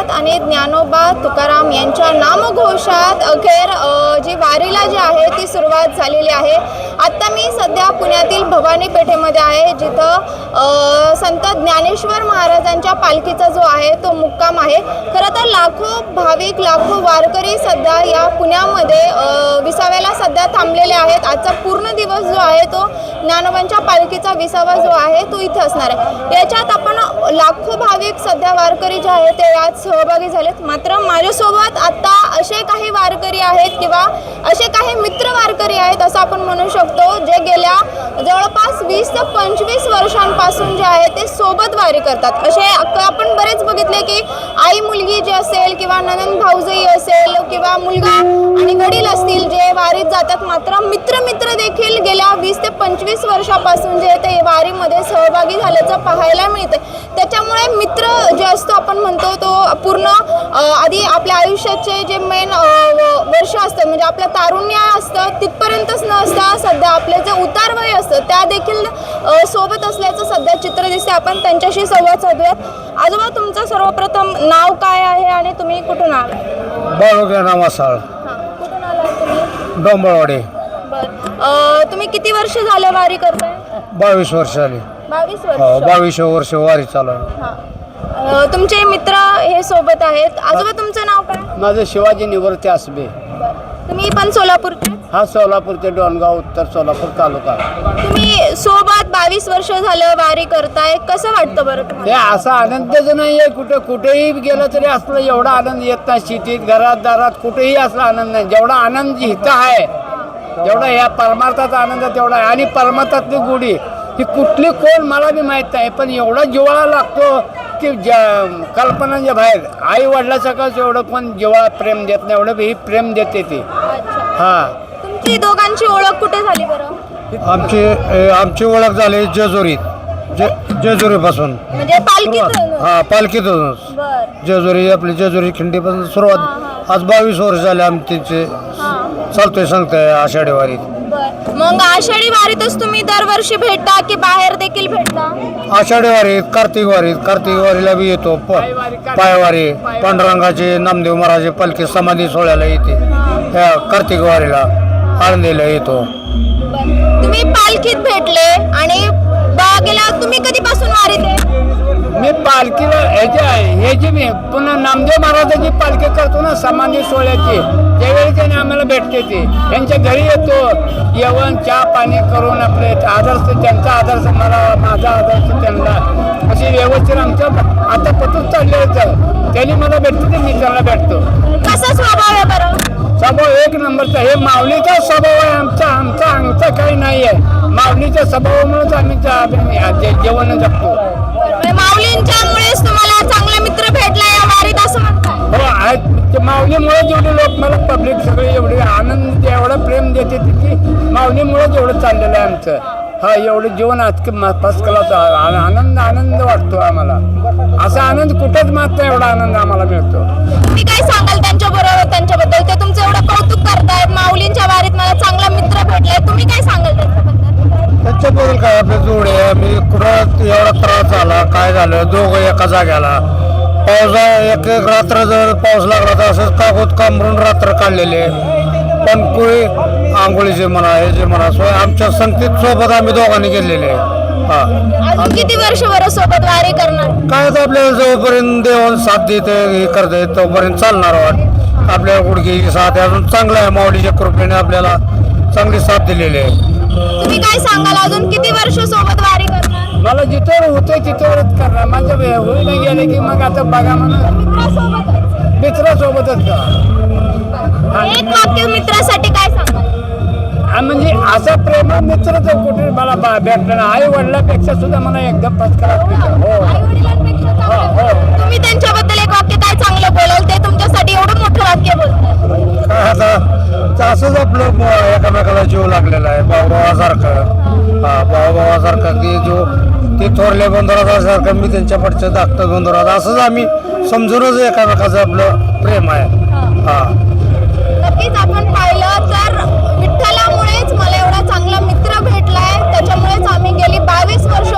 नामात आणि ज्ञानोबा तुकाराम यांच्या नामघोषात अखेर जी वारीला जी आहे ती सुरुवात झालेली आहे। आता मी सध्या पुण्यातील भवानी पेठेमध्ये आहे, जिथं संत ज्ञानेश्वर महाराजांच्या पालखीचा जो आहे तो मुक्काम आहे। खरं तर लाखो भाविक, लाखो वारकरी सध्या या पुण्यामध्ये विसाव्याला सध्या थांबलेले आहेत। आजचा पूर्ण दिवस जो आहे तो ज्ञानोबांच्या पालखीचा विसावा जो आहे तो इथे असणार आहे। याच्यात आपण लाखो भाविक सध्या वारकरी जे आहेत ते यात सहभागी झालेत। मात्र माझ्यासोबत आता असे काही वारकरी आहेत किंवा असे काही मित्र वारकरी आहेत असं आपण म्हणू शकतो, जे गेल्या जवळपास 20 ते 25 वर्षांपासून जे आहे ते सोबत वारी करतात। असे आपण बरेच बघितले की आई मुलगी जी असेल किंवा ननंद भाऊजाई असेल किंवा मुलगा आणि वडील असतील जे वारीत जातात, मात्र मित्र देखील गेल्या 20 ते 25 वर्षापासून जे ते वारीमध्ये सहभागी झाल्याचं पाहायला मिळते। त्याच्यामुळे मित्र जे असतो आपण म्हणतो तो पूर्ण आधी आपल्या आयुष्याचे जे मेन वर्ष असतं म्हणजे आपलं तारुण्य असतं तिथपर्यंतच न असता सध्या आपले जे उतार वय असतं त्या देखील सोबत असल्याचं सध्या चित्र दिसते। आपण त्यांच्याशी संवाद साधूयात। आजोबा, तुमचं सर्वप्रथम नाव काय आहे आणि तुम्ही कुठून आलात? बाळूराव नामासाळ, कुठून आलात तुम्ही? डोंबळवाडी। तुम्ही किती वर्ष झालं वारी करताय? 22 वर्ष झाली। 22 वर्ष। 22 वर्ष वारी चालू आहे। तुमचे मित्र हे सोबत आहेत। आजोबा, तुमचं नाव काय? माझं शिवाजी निवृत्ती आसबे। तुम्ही पण सोलापूरचे? हा, सोलापूरचे डोणगाव, उत्तर सोलापूर तालुका। तुम्ही सोबत 22 वर्ष झालं वारी करताय, कसं वाटतं बरं हे तुम्हाला? असा आनंदच नाही आहे, कुठेही गेलं तरी असलं एवढा आनंद येत नाही। शेतीत, घरात, दारात कुठेही असला आनंद नाही जेवढा आनंद इथं आहे, जेवढा या परमार्थाचा आनंद तेवढा आहे। आणि परमार्थातली गोडी ही कुठली कोण मला बी माहीत नाही, पण एवढा जिव्हाळा लागतो की कल्पनाच्या बाहेर। आई वडिलासकट एवढं कोण जिव्हाळा प्रेम देत नाही, एवढं ही प्रेम देते ती। हा, तुमची दोघांची ओळख कुठे झाली बरं? आमची ओळख झाली जेजुरीत, जेजुरीपासून। म्हणजे पालखीतून? हा, पालखीतूनच। बरं। जेजुरी, आपली जेजुरी खिंडीपासून सुरुवात। आज 22 वर्ष झाले आमचे चालतोय सांगतोय आषाढी वारीत। मग आषाढी वारीतच तुम्ही दरवर्षी भेटता की बाहेर देखील भेटता? आषाढी वारीत, कार्तिक वारीला बी येतो। पायवारी, पांडुरंगाचे नामदेव महाराज पालखी समाधी सोहळ्याला येते। ह्या कार्तिक वारीला आळंदीला येतो। तुम्ही पालखीत भेटले आणि गेला, तुम्ही कधीपासून वारीत आहे? मी पालखीला ह्याची मी पुन्हा नामदेव महाराजाची पालखी करतो ना समाधी सोहळ्याची, त्यावेळी त्याने आम्हाला भेटते ते। त्यांच्या घरी येतो, जेवण चहा पाणी करून आपले आदर्श, त्यांचा आदर्श मला, माझा आदर्श त्यांना, असे व्यवस्थित आमचं आता पतूच चालले। त्यांनी मला भेटतो ते मी त्यांना भेटतो। कसा स्वभाव आहे बरं? स्वभाव एक नंबरचा। हे माऊलीचा स्वभाव आहे आमचा काही नाही आहे। माऊलीच्या स्वभावामुळेच आम्ही जेवण जगतो। माऊलींच्यामुळेच तुम्हाला चांगले मित्र भेटला या वारीत असं म्हणतात? हो, आहेत। माऊलीमुळे जेवढे लोक मला पब्लिक सगळे एवढे आनंद, एवढं प्रेम देते तिथे, माऊलीमुळेच एवढं चाललेलं आहे आमचं। हा, एवढं जीवन आज फर्स्ट क्लास आनंद वाटतो आम्हाला। असा आनंद कुठेच मात्र एवढा आनंद आम्हाला मिळतो। तुम्ही काय सांगाल त्यांच्याबद्दल? ते तुमचं एवढं कौतुक करतायत, माऊलींच्या वारीत मला चांगला मित्र भेटलाय, तुम्ही काय सांगाल त्याच्याबद्दल? काय आपले जोडे, मी कुठं एवढा त्रास झाला, काय झालं, दोघं एका जाग्याला एक रात्र जर पाऊस लागला तर असंच कागद कांबरून रात्र काढलेले। पण कुळी आंघोळीचे म्हणा, हे जे म्हणा, आमच्या संगतीत सोबत आम्ही दोघांनी गेलेले। अजून किती वर्ष बरं सोबत वारी करणार? काय तर आपल्याला जोपर्यंत देवान साथ देते हे करते तोपर्यंत चालणार वाट। आपल्या गुडघी साथ अजून चांगला आहे, माऊलीच्या कृपेने आपल्याला चांगली साथ दिलेली आहे। तुम्ही काय सांगाल, अजून किती वर्ष सोबत वारी करणार? मला जिथं होतंय तिथेवरच करणार। माझं होईना गेले की मग आता बघा म्हणून मित्रासोबतच का। एक वाक्य मित्रासाठी काय सांगाल? म्हणजे असं प्रेम मित्र तर कुठे मला भेटलं ना। आई वडिलापेक्षा सुद्धा मला एकदम फटका। तुम्ही त्यांच्याबद्दल एक वाक्य काय चांगलं बोलाल, ते तुमच्यासाठी एवढं मोठं वाक्य बोलतात? काय आता असंच आपलं एकामेकाला जीव लागलेला आहे, भावासारखं। हा, भावासारखं ते थोरल्या बंधुरासारखं मी त्यांच्या पडच्या धाकटं बंधुरात, असंच आम्ही समजूनच एकामेकाचं आपलं प्रेम आहे। हा, नक्कीच आपण पाहिलं तर विठ्ठलामुळेच मला एवढा चांगला मित्र भेटलाय, त्याच्यामुळेच आम्ही गेली 22 वर्ष